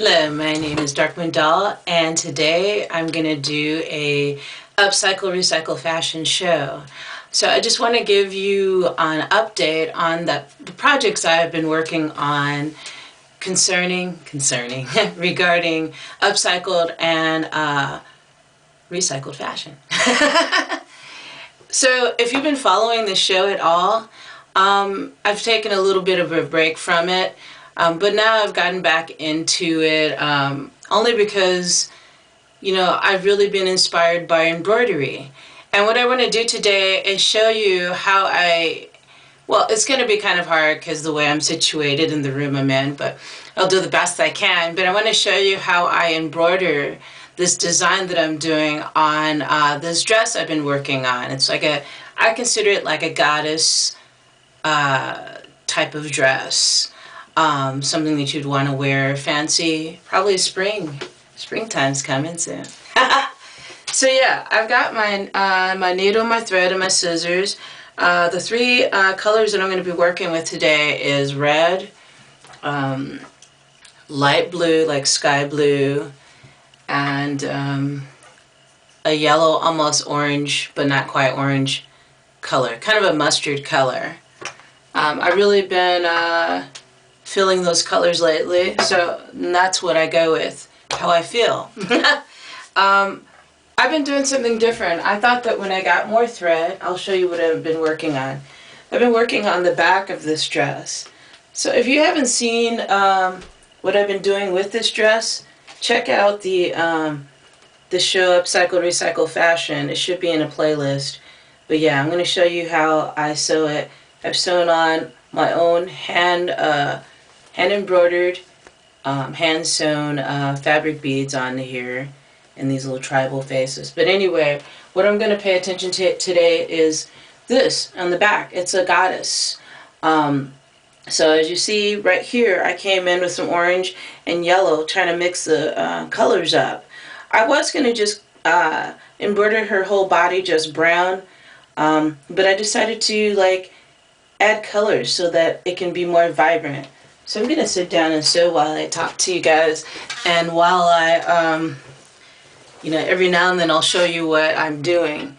Hello, my name is Darkmoon Doll, and today I'm going to do a upcycle recycle fashion show. So I just want to give you an update on the projects I've been working on concerning regarding upcycled and recycled fashion. So if you've been following the show at all, I've taken a little bit of a break from it. But now I've gotten back into it only because, I've really been inspired by embroidery. And what I want to do today is show you how well, it's going to be kind of hard because the way I'm situated in the room I'm in, but I'll do the best I can. But I want to show you how I embroider this design that I'm doing on this dress I've been working on. It's like I consider it like a goddess type of dress. Something that you'd want to wear fancy, probably springtime's coming soon. So yeah, I've got my needle, my thread, and my scissors. The three colors that I'm going to be working with today is red, light blue, like sky blue, and a yellow, almost orange, but not quite orange color, kind of a mustard color. I've really been feeling those colors lately, so that's what I go with, how I feel. I've been doing something different. I thought that when I got more thread, I'll show you what I've been working on. I've been working on the back of this dress. So if you haven't seen what I've been doing with this dress, check out the show Upcycled Recycle Fashion. It should be in a playlist. But yeah, I'm going to show you how I sew it. I've sewn on my own hand embroidered, hand sewn fabric beads on here in these little tribal faces. But anyway, what I'm going to pay attention to today is this on the back. It's a goddess. So as you see right here, I came in with some orange and yellow, trying to mix the colors up. I was going to just embroider her whole body just brown, but I decided to add colors so that it can be more vibrant. So I'm going to sit down and sew while I talk to you guys, and while I, every now and then I'll show you what I'm doing.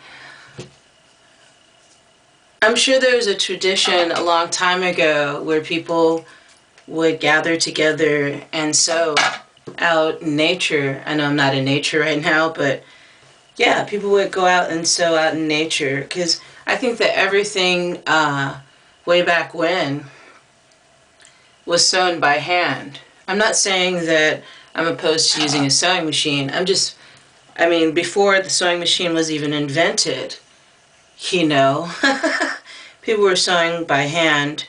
I'm sure there was a tradition a long time ago where people would gather together and sew out in nature. I know I'm not in nature right now, but yeah, people would go out and sew out in nature, because I think that everything way back when was sewn by hand. I'm not saying that I'm opposed to using a sewing machine. Before the sewing machine was even invented, people were sewing by hand,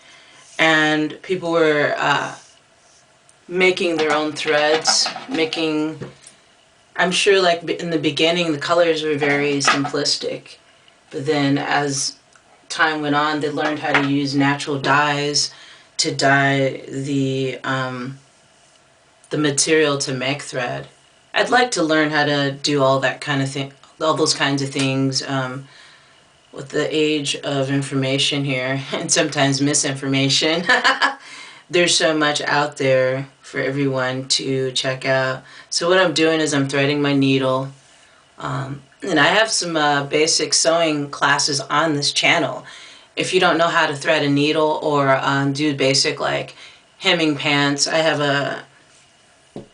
and people were making their own threads, I'm sure like in the beginning the colors were very simplistic, but then as time went on they learned how to use natural dyes to dye the material to make thread. I'd like to learn how to do all that kind of thing, all those kinds of things, with the age of information here, and sometimes misinformation. There's so much out there for everyone to check out. So what I'm doing is I'm threading my needle, and I have some basic sewing classes on this channel. If you don't know how to thread a needle or do basic like hemming pants, I have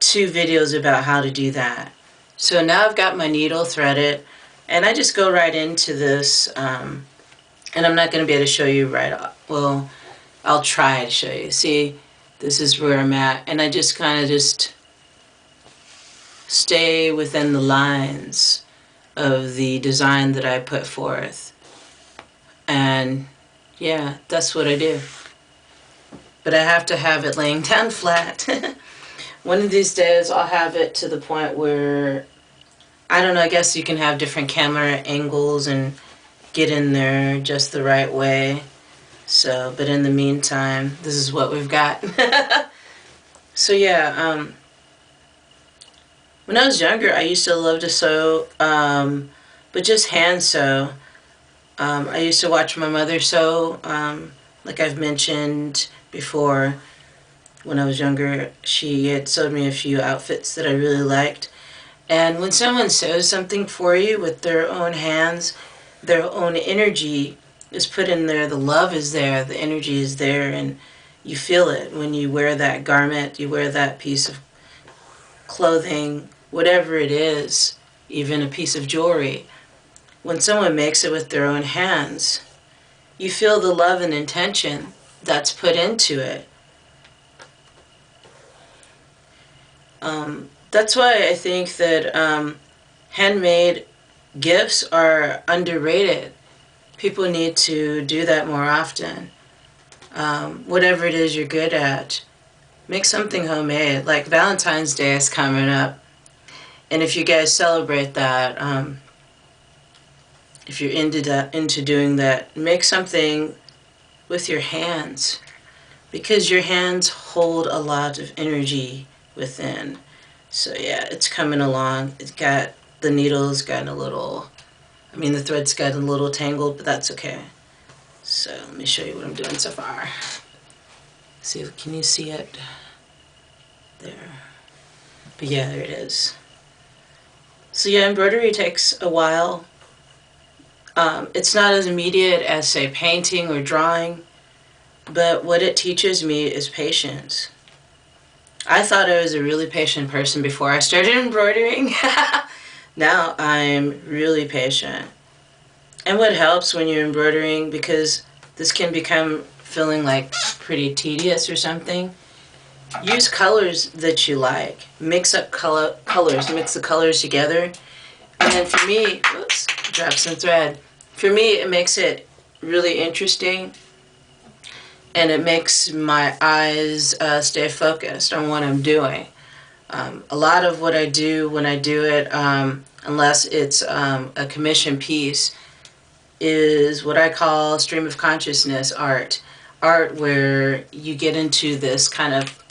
2 videos about how to do that. So now I've got my needle threaded, and I just go right into this, and I'm not going to be able to show you right off. Well, I'll try to show you. See, this is where I'm at, and I just kind of just stay within the lines of the design that I put forth. And yeah, that's what I do. But I have to have it laying down flat. One of these days I'll have it to the point where, I don't know, I guess you can have different camera angles and get in there just the right way. So, but in the meantime, this is what we've got. So yeah, when I was younger I used to love to sew, but just hand sew. I used to watch my mother sew, like I've mentioned before, when I was younger. She had sewed me a few outfits that I really liked. And when someone sews something for you with their own hands, their own energy is put in there, the love is there, the energy is there, and you feel it when you wear that garment, you wear that piece of clothing, whatever it is, even a piece of jewelry. When someone makes it with their own hands, you feel the love and intention that's put into it. That's why I think that handmade gifts are underrated. People need to do that more often. Whatever it is you're good at, make something homemade. Like Valentine's Day is coming up, and if you guys celebrate that, if you're into doing that, make something with your hands, because your hands hold a lot of energy within. So yeah, it's coming along. It's got, the needle's gotten a little, the thread's gotten a little tangled, but that's okay. So let me show you what I'm doing so far. See, can you see it? There. But yeah, there it is. So yeah, embroidery takes a while. It's not as immediate as, say, painting or drawing, but what it teaches me is patience. I thought I was a really patient person before I started embroidering. Now I'm really patient. And what helps when you're embroidering, because this can become feeling like pretty tedious or something, use colors that you like. Mix up colors, mix the colors together. And for me, oops, drop some thread. For me, it makes it really interesting, and it makes my eyes stay focused on what I'm doing. A lot of what I do when I do it, unless it's a commission piece, is what I call stream of consciousness art. Art where you get into this kind of,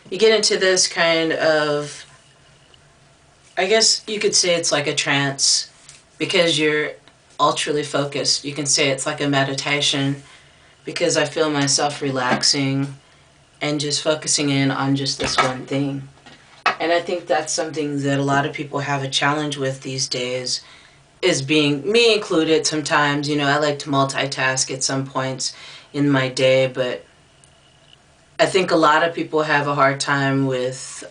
you get into this kind of, I guess you could say it's like a trance, because you're ultrally focused. You can say it's like a meditation, because I feel myself relaxing and just focusing in on just this one thing. And I think that's something that a lot of people have a challenge with these days, is being, me included sometimes. I like to multitask at some points in my day, but I think a lot of people have a hard time with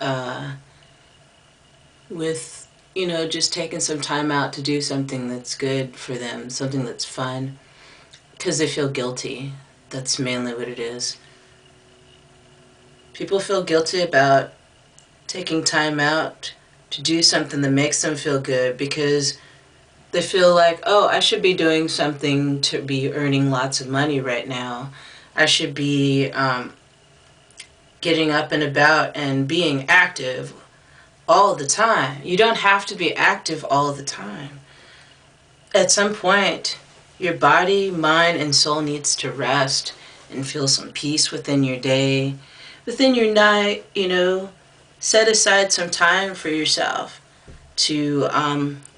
just taking some time out to do something that's good for them, something that's fun, because they feel guilty. That's mainly what it is. People feel guilty about taking time out to do something that makes them feel good, because they feel like, oh, I should be doing something to be earning lots of money right now. I should be getting up and about and being active all the time. You don't have to be active all the time. At some point, your body, mind, and soul needs to rest and feel some peace within your day, within your night. Set aside some time for yourself to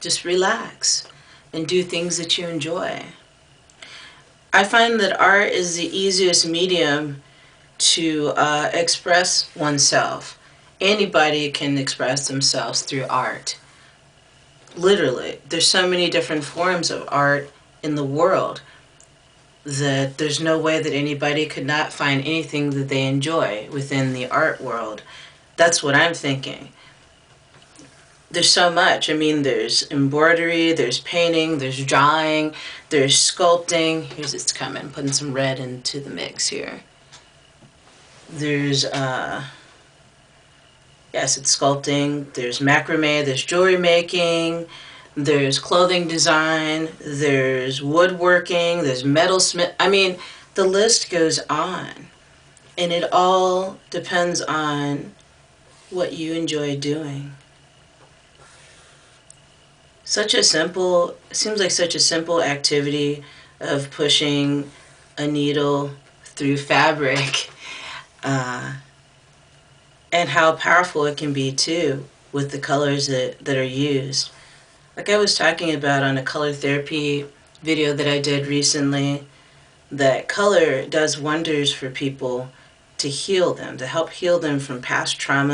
just relax and do things that you enjoy. I find that art is the easiest medium to express oneself. Anybody can express themselves through art. Literally. There's so many different forms of art in the world that there's no way that anybody could not find anything that they enjoy within the art world. That's what I'm thinking. There's so much. There's embroidery, there's painting, there's drawing, there's sculpting. Here's it's coming, putting some red into the mix here. There's yes, it's sculpting, there's macrame, there's jewelry making, there's clothing design, there's woodworking, there's metalsmith. The list goes on. And it all depends on what you enjoy doing. Seems like such a simple activity of pushing a needle through fabric. And how powerful it can be too with the colors that are used. Like I was talking about on a color therapy video that I did recently, that color does wonders for people to heal them, to help heal them from past trauma